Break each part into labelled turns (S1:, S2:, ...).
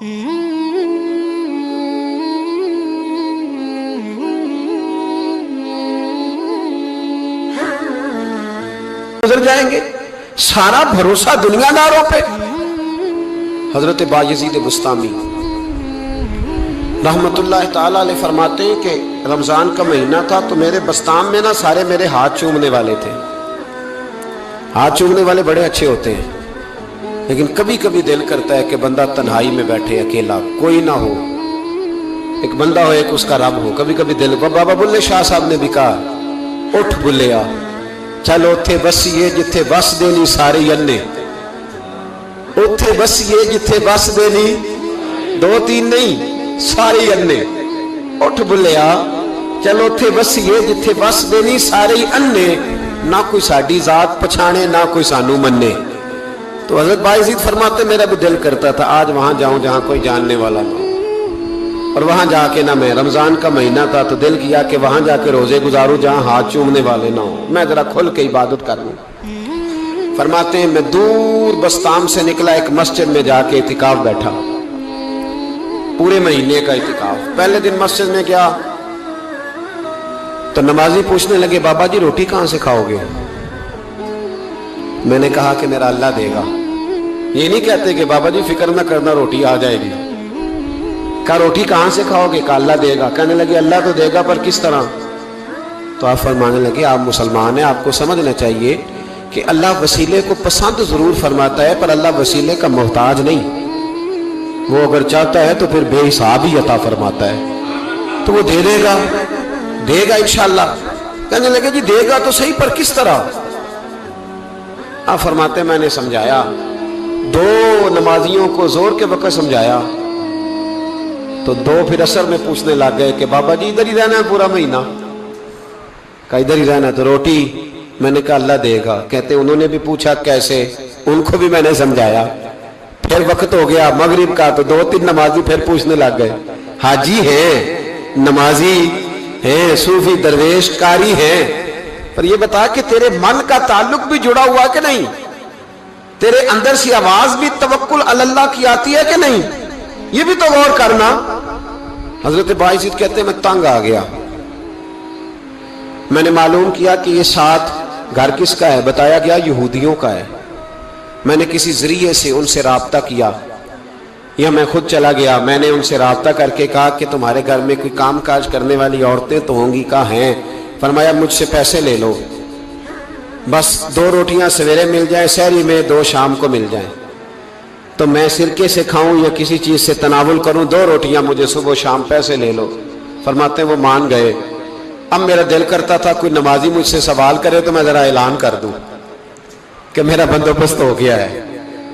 S1: گزر جائیں گے، سارا بھروسہ دنیا داروں پہ۔ حضرت بایزید بستامی رحمت اللہ تعالیٰ علیہ فرماتے ہیں کہ رمضان کا مہینہ تھا تو میرے بستان میں نا سارے میرے ہاتھ چومنے والے تھے۔ ہاتھ چومنے والے بڑے اچھے ہوتے ہیں، لیکن کبھی کبھی دل کرتا ہے کہ بندہ تنہائی میں بیٹھے اکیلا، کوئی نہ ہو، ایک بندہ ہو، ایک اس کا رب ہو۔ کبھی کبھی دل، بابا بلے شاہ صاحب نے بھی کہا، اٹھ بلیا چل اوتھے بسیے جتھے بس دینی ساری انے، اوتھے بسیے جتھے بس دینی دو تین نہیں ساری انے، اٹھ بلیا چل اوتھے بسیے جتھے بس دینی سارے انے، نہ کوئی ساڈی ذات پچھانے نہ کوئی سانو منے۔ تو حضرت بایزید فرماتے میرا بھی دل کرتا تھا آج وہاں جاؤں جہاں کوئی جاننے والا نہ ہو، اور وہاں جا کے نہ میں، رمضان کا مہینہ تھا تو دل کیا کہ وہاں جا کے روزے گزاروں جہاں ہاتھ چومنے والے نہ ہوں، میں ذرا کھل کے عبادت کر لوں۔ فرماتے ہیں میں دور بستام سے نکلا، ایک مسجد میں جا کے اعتکاف بیٹھا، پورے مہینے کا اعتکاف۔ پہلے دن مسجد میں گیا تو نمازی پوچھنے لگے بابا جی روٹی کہاں سے کھاؤ گے؟ میں نے کہا کہ میرا اللہ دے گا۔ یہ نہیں کہتے کہ بابا جی فکر نہ کرنا روٹی آ جائے گی، کہا روٹی کہاں سے کھاؤ گے؟ کہا اللہ دے گا۔ کہنے لگے اللہ تو دے گا پر کس طرح؟ تو آپ فرمانے لگے آپ مسلمان ہیں، آپ کو سمجھنا چاہیے کہ اللہ وسیلے کو پسند ضرور فرماتا ہے پر اللہ وسیلے کا محتاج نہیں، وہ اگر چاہتا ہے تو پھر بے حساب ہی عطا فرماتا ہے، تو وہ دے دے گا، دے گا انشاءاللہ۔ کہنے لگے جی دے گا تو صحیح پر کس طرح؟ آپ فرماتے میں نے سمجھایا، دو نمازیوں کو زور کے وقت سمجھایا تو دو پھر عصر میں پوچھنے لگ گئے کہ بابا جی ادھر ہی رہنا ہے پورا مہینہ؟ کہا ادھر ہی رہنا ہے۔ تو روٹی؟ میں نے کہا اللہ دے گا۔ کہتے انہوں نے بھی پوچھا کیسے، ان کو بھی میں نے سمجھایا۔ پھر وقت ہو گیا مغرب کا تو دو تین نمازی پھر پوچھنے لگ گئے، حاجی ہیں، نمازی ہیں، صوفی درویش قاری ہیں، پر یہ بتا کہ تیرے من کا تعلق بھی جڑا ہوا کہ نہیں؟ تیرے اندر سی آواز بھی توکل علی اللہ کی آتی ہے کہ نہیں؟ یہ بھی تو غور کرنا۔ حضرت بایزید کہتے ہیں میں تنگ آ گیا، میں نے معلوم کیا کہ یہ ساتھ گھر کس کا ہے؟ بتایا گیا یہودیوں کا ہے۔ میں نے کسی ذریعے سے ان سے رابطہ کیا یا میں خود چلا گیا، میں نے ان سے رابطہ کر کے کہا کہ تمہارے گھر میں کوئی کام کاج کرنے والی عورتیں تو ہوں گی؟ کہا ہیں۔ فرمایا مجھ سے پیسے لے لو، بس دو روٹیاں سویرے مل جائیں سحری میں، دو شام کو مل جائیں، تو میں سرکے سے کھاؤں یا کسی چیز سے تناول کروں، دو روٹیاں مجھے صبح شام پیسے لے لو۔ فرماتے ہیں وہ مان گئے۔ اب میرا دل کرتا تھا کوئی نمازی مجھ سے سوال کرے تو میں ذرا اعلان کر دوں کہ میرا بندوبست ہو گیا ہے،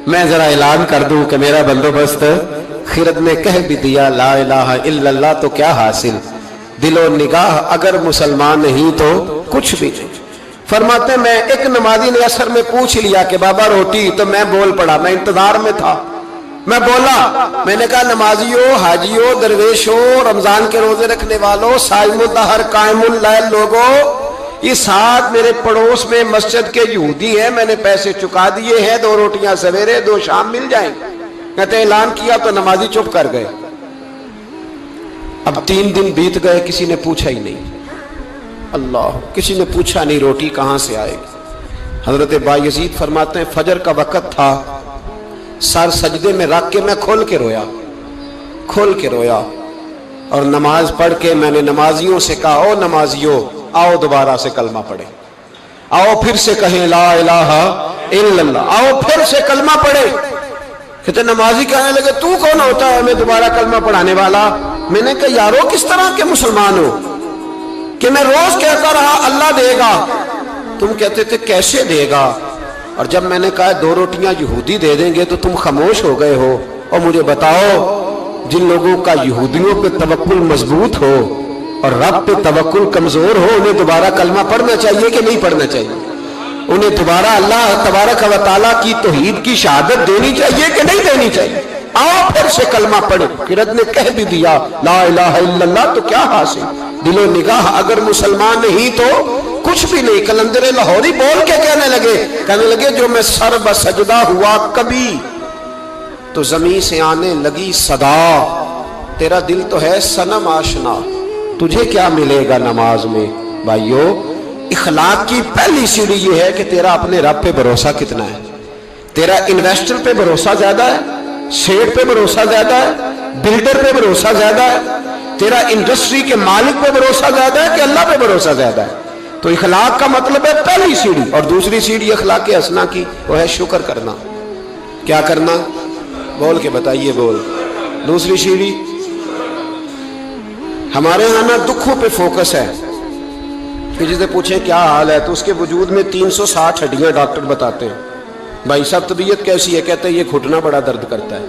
S1: میں ذرا اعلان کر دوں کہ میرا بندوبست، خرد نے کہہ بھی دیا لا الہ الا اللہ تو کیا حاصل، دل و نگاہ اگر مسلمان نہیں تو کچھ بھی نہیں۔ فرماتے ہیں میں ایک نمازی نے عصر میں پوچھ لیا کہ بابا روٹی، تو میں بول پڑا، میں انتظار میں تھا، میں بولا، میں نے کہا نمازیوں، حاجیوں، درویشوں، رمضان کے روزے رکھنے والوں، صائم الدہر قائم اللیل لوگوں، یہ ساتھ میرے پڑوس میں مسجد کے یہودی ہیں، میں نے پیسے چکا دیے ہیں، دو روٹیاں سویرے دو شام مل جائیں۔ کہتے اعلان کیا تو نمازی چپ کر گئے۔ اب 3 دن بیت گئے، کسی نے پوچھا ہی نہیں، اللہ، کسی نے پوچھا نہیں روٹی کہاں سے آئے گی۔ حضرت بایزید فرماتے ہیں فجر کا وقت تھا، سر سجدے میں رکھ کے میں کھول کے رویا، اور نماز پڑھ کے میں نے نمازیوں سے کہا او نمازیوں آؤ دوبارہ سے کلمہ پڑھیں، آؤ پھر سے کہیں لا الہ الا اللہ، آؤ پھر سے کلمہ پڑھیں۔ کہتے نمازی کہنے لگے تو کون ہوتا ہے ہمیں دوبارہ کلمہ پڑھانے والا؟ میں نے کہا یارو کس طرح کے مسلمان ہو کہ میں روز کہتا رہا اللہ دے گا، تم کہتے تھے کیسے دے گا، اور جب میں نے کہا 2 روٹیاں یہودی دے دیں گے تو تم خاموش ہو گئے ہو۔ اور مجھے بتاؤ جن لوگوں کا یہودیوں پہ توکل مضبوط ہو اور رب پہ توکل کمزور ہو، انہیں دوبارہ کلمہ پڑھنا چاہیے کہ نہیں پڑھنا چاہیے؟ انہیں دوبارہ اللہ تبارک و تعالیٰ کی توحید کی شہادت دینی چاہیے کہ نہیں دینی چاہیے؟ آؤ پھر سے کلمہ پڑھیں۔ قرد نے کہہ بھی دیا لا الہ الا اللہ تو کیا حاصل، دل و نگاہ اگر مسلمان نہیں تو کچھ بھی نہیں۔ کلندر لاہوری بول کے کہنے لگے جو میں سر بسجدہ ہوا کبھی تو زمین سے آنے لگی صدا، تیرا دل تو ہے صنم آشنا، تجھے کیا ملے گا نماز میں؟ بھائیو، اخلاق کی پہلی سیڑھی یہ ہے کہ تیرا اپنے رب پہ بھروسہ کتنا ہے۔ تیرا انویسٹر پہ بھروسہ زیادہ ہے، سیٹ پہ بھروسہ زیادہ ہے، بلڈر پہ بھروسہ زیادہ ہے، تیرا انڈسٹری کے مالک پہ بھروسہ زیادہ ہے کہ اللہ پہ بھروسہ زیادہ ہے؟ تو اخلاق کا مطلب ہے پہلی سیڑھی، اور دوسری سیڑھی اخلاق حسنہ کی وہ ہے شکر کرنا۔ کیا کرنا؟ بول کے بتائیے، بول۔ دوسری سیڑھی، ہمارے یہاں نا دکھوں پہ فوکس ہے کہ جسے پوچھیں کیا حال ہے تو اس کے وجود میں 360 ہڈیاں ڈاکٹر بتاتے ہیں۔ بھائی صاحب طبیعت کیسی ہے؟ کہتے ہیں یہ گھٹنا بڑا درد کرتا ہے۔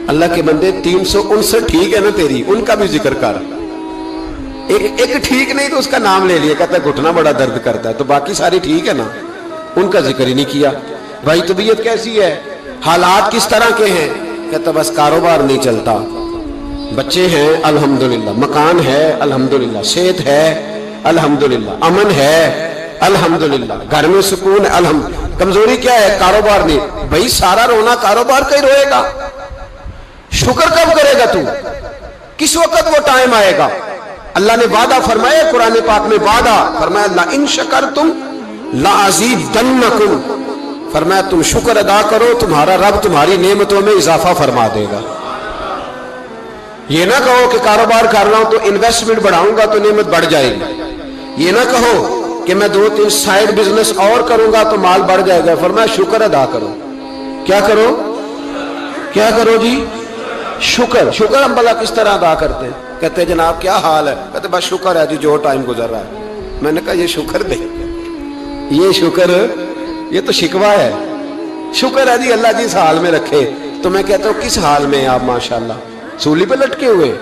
S1: اللہ کے بندے 359 ٹھیک ہے نا تیری، ان کا بھی ذکر کر۔ ایک ٹھیک نہیں تو اس کا نام لے لیا، کہتا ہے گھٹنا بڑا درد کرتا ہے، تو باقی ساری ٹھیک ہے نا، ان کا ذکر ہی نہیں کیا۔ بھائی طبیعت کیسی ہے؟ حالات کس طرح کے ہیں؟ کہتا بس کاروبار نہیں چلتا، بچے ہیں الحمدللہ، مکان ہے الحمدللہ، صحت ہے الحمدللہ، امن ہے الحمدللہ، گھر میں سکون ہے الحمدللہ۔ کمزوری کیا ہے؟ کاروبار نہیں۔ بھائی سارا رونا کاروبار کا ہی روئے گا، شکر کب کرے گا تو؟ کس وقت وہ ٹائم آئے گا؟ اللہ نے وعدہ فرمایا قرآن پاک میں، وعدہ فرمایا لَإِن شَكَرْتُمْ لَأَزِيدَنَّكُمْ، فرمایا تم شکر ادا کرو تمہارا رب تمہاری نعمتوں میں اضافہ فرما دے گا۔ یہ نہ کہو کہ کاروبار کر رہا ہوں تو انویسٹمنٹ بڑھاؤں گا تو نعمت بڑھ جائے گی، یہ نہ کہو کہ میں 2-3 سائیڈ بزنس اور کروں گا تو مال بڑھ جائے گا، فرمایا شکر ادا کرو۔ کیا کرو؟ کیا کرو جی؟ شکر۔ شکر ہم بھلا کس طرح ادا کرتے ہیں؟ کہتے ہیں جناب کیا حال ہے؟ کہتے بس شکر ہے جی جو ٹائم گزر رہا ہے۔ میں نے کہا یہ شکر دے، یہ شکر، یہ تو شکوہ ہے۔ شکر ہے جی اللہ جس حال میں رکھے۔ تو میں کہتا ہوں کس حال میں آپ ماشاءاللہ سولی پہ لٹکے ہوئے؟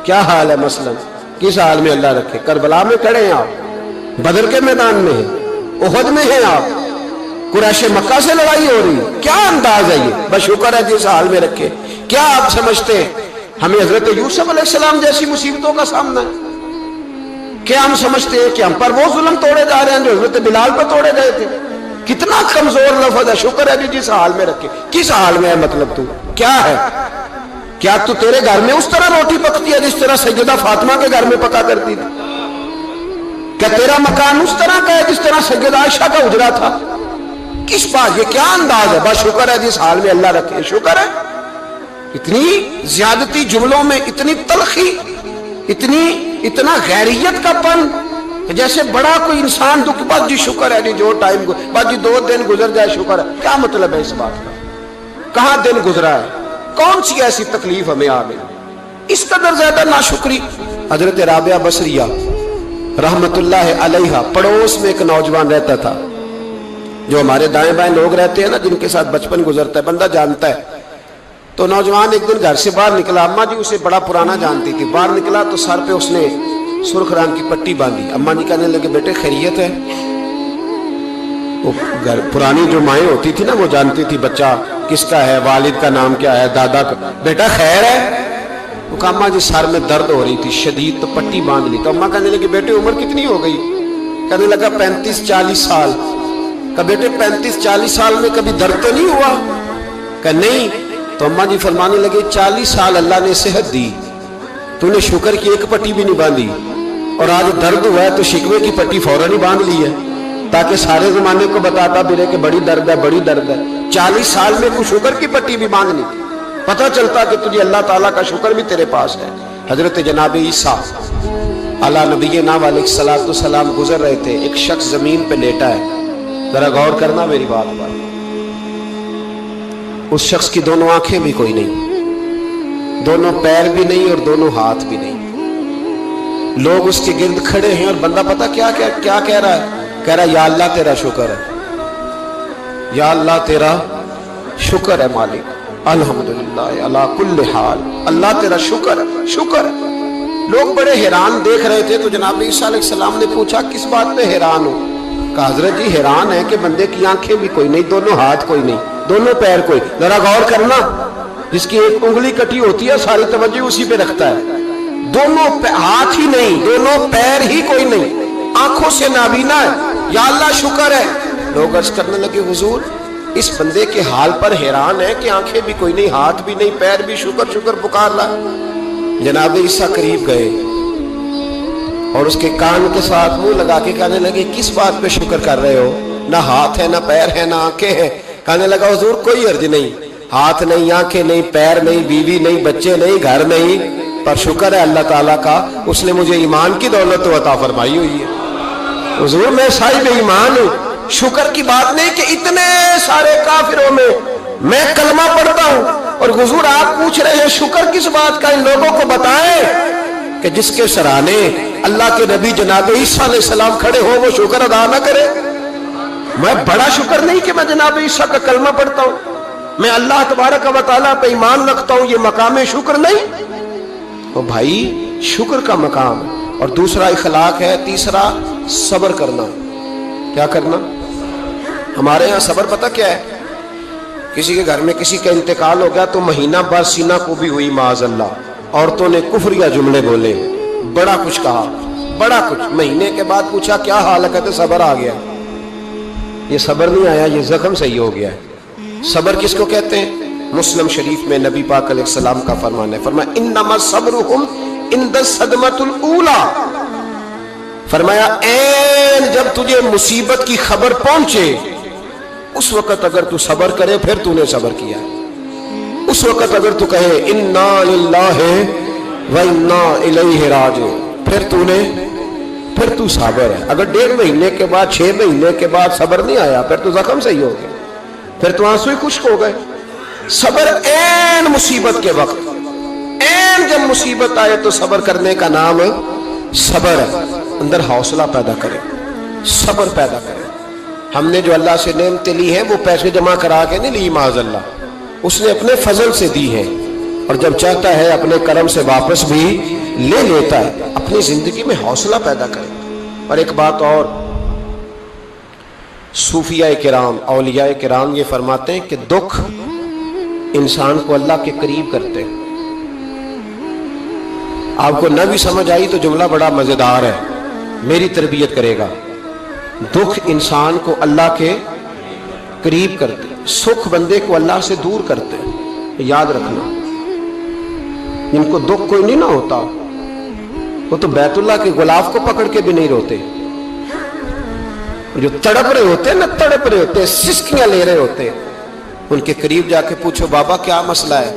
S1: کیا حال ہے مثلا؟ کس حال میں اللہ رکھے؟ کربلا میں کھڑے ہیں آپ، بدر کے میدان میں ہیں، احد میں ہیں آپ، قریش مکہ سے لڑائی ہو رہی، کیا انداز ہے یہ؟ بس شکر ہے جس حال میں رکھے۔ کیا آپ سمجھتے ہیں ہمیں حضرت یوسف علیہ السلام جیسی مصیبتوں کا سامنا ہے؟ کیا ہم سمجھتے ہیں کہ ہم پر وہ ظلم توڑے جا رہے ہیں جو حضرت بلال پر توڑے گئے تھے؟ کتنا کمزور لفظ ہے، شکر ہے جی جس حال میں رکھے۔ کس حال میں ہے مطلب تو کیا ہے؟ کیا تو تیرے گھر میں اس طرح روٹی پکتی ہے جس طرح سیدہ فاطمہ کے گھر میں پکا کرتی تھی؟ کیا تیرا مکان اس طرح کا ہے جس طرح سیدہ عائشہ کا حجرہ تھا؟ کس بات، یہ کیا انداز ہے؟ بس شکر ہے جس حال میں اللہ رکھے۔ شکر ہے؟ اتنی زیادتی جملوں میں، اتنی تلخی، اتنا غیریت کا پن، جیسے بڑا کوئی انسان دکھ، بس جی شکر ہے جی جو ٹائم، بس جی 2 دن گزر جائے شکر ہے۔ کیا مطلب ہے اس بات کا؟ کہاں دن گزرا ہے؟ کون سی ایسی تکلیف ہمیں آ گئی؟ اس قدر زیادہ ناشکری۔ حضرت رابعہ بصریہ رحمت اللہ علیہا، پڑوس میں ایک نوجوان رہتا تھا، جو ہمارے دائیں بائیں لوگ رہتے ہیں نا، جن کے ساتھ بچپن گزرتا ہے بندہ جانتا ہے۔ تو نوجوان ایک دن گھر سے باہر نکلا، اماں جی اسے بڑا پرانا جانتی تھی، باہر نکلا تو سر پہ اس نے سرخ رنگ کی پٹی باندھی۔ اماں جی کہنے لگے بیٹے خیریت ہے؟ وہ گھر پرانی جو مائیں ہوتی تھی نا وہ جانتی تھی بچہ کس کا ہے، والد کا نام کیا ہے، دادا کا، بیٹا خیر ہے؟ وہ کہا اماں جی سر میں درد ہو رہی تھی شدید تو پٹی باندھ لی۔ تو اماں کہنے لگی بیٹے عمر کتنی ہو گئی؟ کہنے لگا 35-40 سال۔ کہا بیٹے 35-40 سال میں کبھی درد تو نہیں ہوا؟ کہا نہیں۔ تو اماں جی فرمانے لگے 40 سال اللہ نے صحت دی، تو نے شکر کی ایک پٹی بھی نہیں باندھی، اور آج درد ہوا ہے تو شکوے کی پٹی فوراً ہی باندھ لی ہے تاکہ سارے زمانے کو بتاتا پھرے کہ بڑی درد ہے بڑی درد ہے۔ 40 سال میں کوئی شکر کی پٹی بھی باندھنی، پتہ چلتا کہ تجھے اللہ تعالیٰ کا شکر بھی تیرے پاس ہے۔ حضرت جناب عیسیٰ علی نبینا علیہ الصلوۃ والسلام گزر رہے تھے، ایک شخص زمین پہ لیٹا ہے، ذرا غور کرنا میری بات پر۔ اس شخص کی دونوں آنکھیں بھی کوئی نہیں، دونوں پیر بھی نہیں اور دونوں ہاتھ بھی نہیں۔ لوگ اس کے گرد کھڑے ہیں اور بندہ پتہ کیا کہہ رہا ہے؟ کہہ رہا ہے یا اللہ تیرا شکر ہے، یا اللہ تیرا شکر ہے مالک، الحمدللہ علی کل حال، اللہ تیرا شکر ہے، شکر ہے۔ لوگ بڑے حیران دیکھ رہے تھے، تو جناب عیسیٰ علیہ السلام نے پوچھا کس بات پہ حیران ہو؟ کہا حضرت جی حیران ہے کہ بندے کی آنکھیں بھی کوئی نہیں، دونوں ہاتھ کوئی نہیں، دونوں پیر کوئی۔ ذرا غور کرنا، جس کی ایک انگلی کٹی ہوتی ہے ساری توجہ اسی پہ رکھتا ہے، دونوں ہاتھ ہی نہیں، دونوں پیر ہی کوئی نہیں، آنکھوں سے نابینا ہے، یا اللہ شکر ہے۔ لوگ عرض کرنے لگے حضور اس بندے کے حال پر حیران ہے کہ آنکھیں بھی کوئی نہیں، ہاتھ بھی نہیں، پیر بھی، شکر شکر پکار رہا۔ جناب عیسیٰ قریب گئے اور اس کے کان کے ساتھ منہ لگا کے کہنے لگے کس بات پہ شکر کر رہے ہو؟ نہ ہاتھ ہے، نہ پیر ہے، نہ آنکھیں ہیں۔ کہنے لگا حضور کوئی عرض نہیں، ہاتھ نہیں، آنکھیں نہیں، پیر نہیں، بیوی نہیں، بچے نہیں، گھر نہیں، پر شکر ہے اللہ تعالیٰ کا، اس نے مجھے ایمان کی دولت تو عطا فرمائی ہوئی ہے۔ حضور میں صاحب ایمان ہوں۔ شکر کی بات نہیں کہ اتنے سارے کافروں میں کلمہ پڑھتا ہوں، اور حضور آپ پوچھ رہے ہیں شکر کس بات کا؟ ان لوگوں کو بتائیں کہ جس کے سرانے اللہ کے نبی جناب عیسیٰ علیہ السلام کھڑے ہو وہ شکر ادا نہ کرے۔ میں بڑا شکر نہیں کہ میں جناب عیسیٰ کا کلمہ پڑھتا ہوں، میں اللہ تبارک و تعالیٰ پہ ایمان رکھتا ہوں، یہ مقام شکر نہیں؟ تو بھائی شکر کا مقام ہے۔ اور دوسرا اخلاق ہے، تیسرا صبر کرنا۔ کیا کرنا؟ ہمارے ہاں صبر پتہ کیا ہے؟ کسی کے گھر میں کسی کا انتقال ہو گیا تو مہینہ بھر سینہ کو بھی ہوئی معاذ اللہ، عورتوں نے کفریہ جملے بولے، بڑا کچھ کہا، بڑا کچھ۔ مہینے کے بعد پوچھا کیا حال ہے؟ کہتے صبر آ گیا۔ یہ صبر نہیں آیا، یہ زخم صحیح ہو گیا ہے۔ صبر کس کو کہتے ہیں؟ مسلم شریف میں نبی پاک علیہ السلام کا فرمان ہے، فرمایا انما صبرہم عند الصدمۃ الاولی، فرمایا این جب تجھے مصیبت کی خبر پہنچے اس وقت اگر تو صبر کرے پھر تو نے صبر کیا۔ اس وقت اگر تو کہے انا للہ و انا الیہ راجعون پھر تو صابر ہے۔ اگر 1.5 مہینے کے بعد 6 مہینے کے بعد صبر نہیں آیا پھر تو زخم صحیح ہو گیا، پھر تو آنسو ہی خشک ہو گئے۔ صبر این مصیبت کے وقت، این جب مصیبت آئے تو صبر کرنے کا نام صبر ہے۔ اندر حوصلہ پیدا کرے، صبر پیدا کرے۔ ہم نے جو اللہ سے نعمتیں لی ہیں وہ پیسے جمع کرا کے نہیں لی معاذ اللہ، اس نے اپنے فضل سے دی ہے، اور جب چاہتا ہے اپنے کرم سے واپس بھی لے لیتا ہے۔ اپنی زندگی میں حوصلہ پیدا کرے۔ اور ایک بات اور، صوفیاء کرام، اولیاء کرام یہ فرماتے ہیں کہ دکھ انسان کو اللہ کے قریب کرتے ہیں۔ آپ کو نہ بھی سمجھ آئی تو جملہ بڑا مزیدار ہے، میری تربیت کرے گا۔ دکھ انسان کو اللہ کے قریب کرتے، سکھ بندے کو اللہ سے دور کرتے۔ یاد رکھنا، جن کو دکھ کوئی نہیں نہ ہوتا وہ تو بیت اللہ کے غلاف کو پکڑ کے بھی نہیں روتے، جو تڑپ رہے ہوتے ہیں نا، تڑپ رہے ہوتے ہیں، سسکیاں لے رہے ہوتے ہیں، ان کے قریب جا کے پوچھو بابا کیا مسئلہ ہے،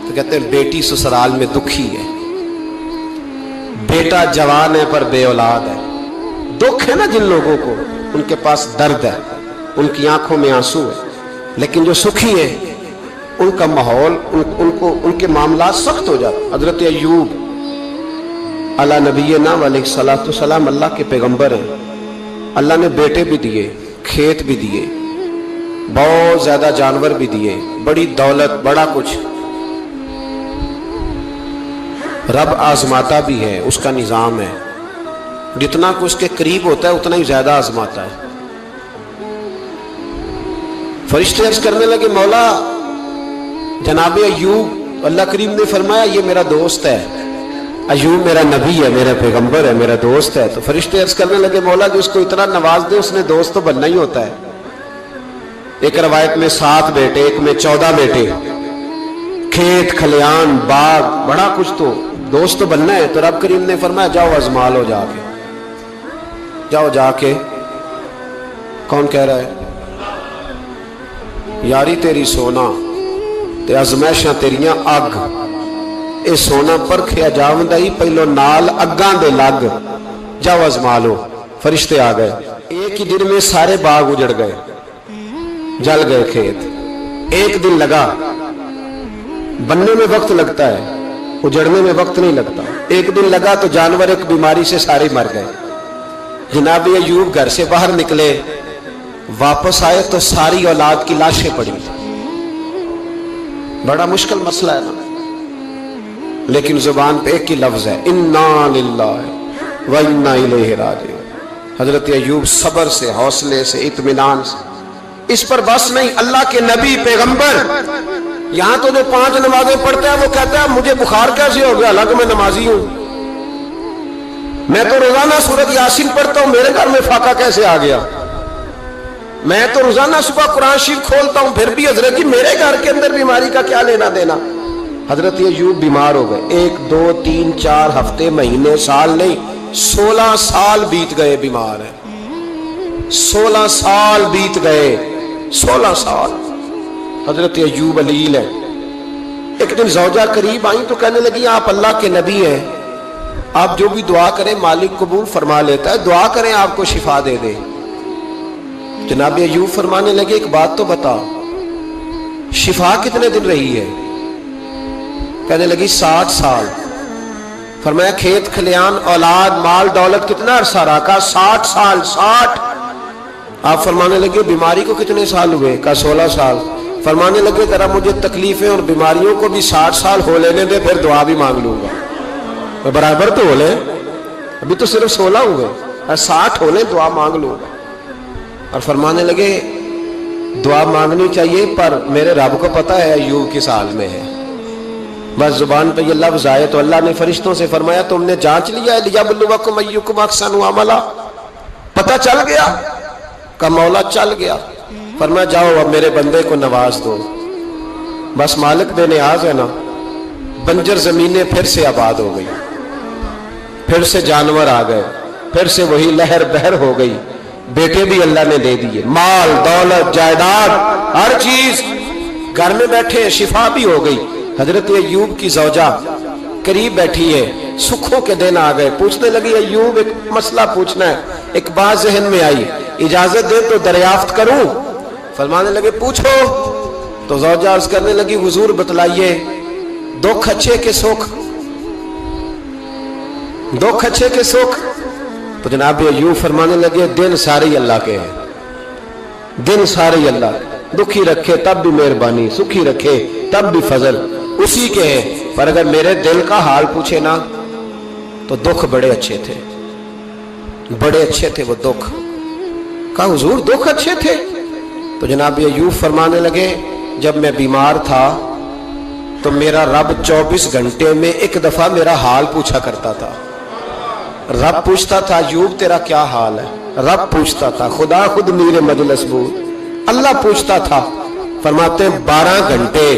S1: تو کہتے ہیں بیٹی سسرال میں دکھی ہے، بیٹا جوان ہے پر بے اولاد ہے۔ دکھ ہے نا جن لوگوں کو، ان کے پاس درد ہے، ان کی آنکھوں میں آنسو ہے، لیکن جو سکھی ہیں ان کا ماحول، ان کے معاملات سخت ہو جاتے۔ حضرت ایوب علی نبینا علیہ الصلوۃ والسلام اللہ کے پیغمبر ہیں، اللہ نے بیٹے بھی دیے، کھیت بھی دیے، بہت زیادہ جانور بھی دیے، بڑی دولت، بڑا کچھ۔ رب آزماتا بھی ہے، اس کا نظام ہے، جتنا کہ اس کے قریب ہوتا ہے اتنا ہی زیادہ آزماتا ہے۔ فرشتے عرض کرنے لگے مولا جناب ایوب، اللہ کریم نے فرمایا یہ میرا دوست ہے، ایوب میرا نبی ہے، میرا پیغمبر ہے، میرا دوست ہے۔ تو فرشتے عرض کرنے لگے مولا جو اس کو اتنا نواز دے اس نے دوست تو بننا ہی ہوتا ہے۔ ایک روایت میں 7 بیٹے، ایک میں 14 بیٹے، کھیت کھلیان باغ، بڑا کچھ، تو دوست تو بننا ہے۔ تو رب کریم نے فرمایا جاؤ آزما لو، جا کے جاؤ، جا کے۔ کون کہہ رہا ہے؟ یاری تیری سونا تے ازمائشاں تیریاں اگ، اے سونا پرکھیا جاوندا ہی پہلو نال اگاں دے لگ، جاؤ آزما لو۔ فرشتے آ گئے، ایک ہی دن میں سارے باغ اجڑ گئے، جل گئے کھیت۔ ایک دن لگا، بننے میں وقت لگتا ہے، اجڑنے میں وقت نہیں لگتا۔ ایک دن لگا تو جانور ایک بیماری سے سارے مر گئے۔ جناب ایوب گھر سے باہر نکلے، واپس آئے تو ساری اولاد کی لاشیں پڑی۔ بڑا مشکل مسئلہ ہے نا، لیکن زبان پہ ایک ہی لفظ ہے انا للہ و انا الیہ راجعون۔ حضرت ایوب صبر سے، حوصلے سے، اطمینان سے۔ اس پر بس نہیں، اللہ کے نبی پیغمبر، یہاں تو جو 5 نمازیں پڑھتا ہے وہ کہتا ہے مجھے بخار کیسے ہو گیا، حالانکہ میں نمازی ہوں، میں تو روزانہ سورۃ یاسین پڑھتا ہوں، میرے گھر میں فاقہ کیسے آ گیا۔ میں تو روزانہ صبح قرآن شریف کھولتا ہوں، پھر بھی حضرت جی میرے گھر کے اندر بیماری کا کیا لینا دینا؟ حضرت ایوب بیمار ہو گئے، 1 2 3 4 ہفتے، مہینے، سال نہیں، 16 سال بیت گئے بیمار ہیں، 16 سال بیت گئے، 16 سال حضرت ایوب علیل ہے۔ ایک دن زوجہ قریب آئیں تو کہنے لگی آپ اللہ کے نبی ہیں، آپ جو بھی دعا کریں مالک قبول فرما لیتا ہے، دعا کریں آپ کو شفا دے دے۔ جناب ایوب فرمانے لگے ایک بات تو بتا، شفا کتنے دن رہی ہے؟ کہنے لگی 60 سال۔ فرمایا کھیت کھلیان اولاد مال دولت کتنا عرصہ رہا؟ کہا 60 سال۔ 60۔ آپ فرمانے لگے بیماری کو کتنے سال ہوئے؟ کہا 16 سال۔ فرمانے لگے ذرا مجھے تکلیفیں اور بیماریوں کو بھی 60 سال ہو لینے دے، پھر دعا بھی مانگ لوں گا۔ برابر تو ہو لے، ابھی تو صرف 16 ہوئے، 60 ہو لے دعا مانگ لوں گا۔ اور فرمانے لگے دعا مانگنی چاہیے پر میرے رب کو پتا ہے ایوب کس حال میں ہے، بس زبان پہ یہ لفظ آئے تو اللہ نے فرشتوں سے فرمایا تم نے جانچ لیا ہے لیبلوکم ایکم احسن عملا؟ پتہ چل گیا؟ کہ مولا چل گیا۔ فرمایا جاؤ اب میرے بندے کو نواز دو۔ بس مالک بے نیاز ہے نا، بنجر زمینیں پھر سے آباد ہو گئی، پھر سے جانور آ گئے، پھر سے وہی لہر بہر ہو گئی، بیٹے بھی اللہ نے دے دیے، مال دولت جائیداد ہر چیز، گھر میں بیٹھے شفا بھی ہو گئی۔ حضرت ایوب کی زوجہ قریب بیٹھی ہے، سکھوں کے دن آ گئے، پوچھنے لگی ایوب ایک مسئلہ پوچھنا ہے۔ ایک بات ذہن میں آئی، اجازت دے تو دریافت کروں؟ فرمانے لگے پوچھو۔ تو زوجہ عرض کرنے لگی حضور بتلائیے دکھ اچھے کے سکھ، دکھ اچھے کے سکھ؟ تو جناب ایوب فرمانے لگے دن سارے اللہ کے ہیں، دن سارے اللہ، دکھی رکھے تب بھی مہربانی، سکھی رکھے تب بھی فضل اسی کے ہیں، پر اگر میرے دل کا حال پوچھے نا تو دکھ بڑے اچھے تھے، بڑے اچھے تھے وہ دکھ۔ کہا حضور دکھ اچھے تھے؟ تو جناب ایوب فرمانے لگے جب میں بیمار تھا تو میرا رب 24 گھنٹے میں ایک دفعہ میرا حال پوچھا کرتا تھا۔ رب پوچھتا تھا ایوب تیرا کیا حال ہے؟ رب پوچھتا تھا، خدا خود میر مجلس بود، اللہ پوچھتا تھا۔ فرماتے ہیں 12 گھنٹے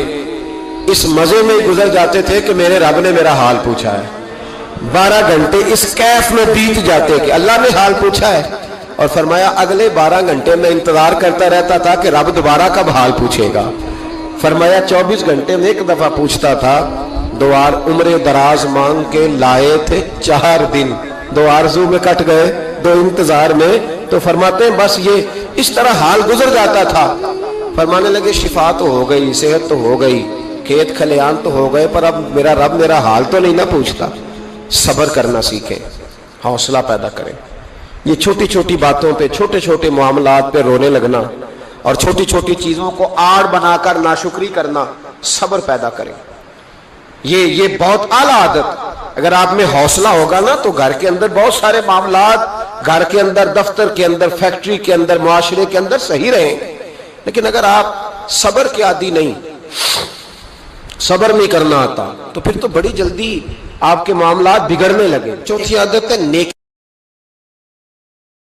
S1: اس مزے میں گزر جاتے تھے کہ میرے رب نے میرا حال پوچھا ہے، 12 گھنٹے اس کیف میں بیت جاتے کہ اللہ نے حال پوچھا ہے۔ اور فرمایا اگلے 12 گھنٹے میں انتظار کرتا رہتا تھا کہ رب دوبارہ کب حال پوچھے گا۔ فرمایا 24 گھنٹے میں ایک دفعہ پوچھتا تھا، 2 عمر دراز مانگ کے لائے تھے 4 دن، 2 آرزو میں کٹ گئے، 2 انتظار میں۔ تو فرماتے ہیں بس یہ اس طرح حال گزر جاتا تھا۔ فرمانے لگے شفا تو ہو گئی، صحت تو ہو گئی، کھیت کھلیان تو ہو گئے، پر اب میرا رب میرا حال تو نہیں نہ پوچھتا۔ صبر کرنا سیکھیں، حوصلہ پیدا کریں۔ یہ چھوٹی چھوٹی باتوں پہ، چھوٹے چھوٹے معاملات پہ رونے لگنا اور چھوٹی چھوٹی چیزوں کو آڑ بنا کر ناشکری کرنا، صبر پیدا کریں۔ یہ بہت اعلیٰ عادت، اگر آپ میں حوصلہ ہوگا نا تو گھر کے اندر بہت سارے معاملات، گھر کے اندر، دفتر کے اندر، فیکٹری کے اندر، معاشرے کے اندر صحیح رہیں۔ لیکن اگر آپ صبر کے عادی نہیں، صبر نہیں کرنا آتا تو پھر تو بڑی جلدی آپ کے معاملات بگڑنے لگے۔ چوتھی عادت ہے نیکی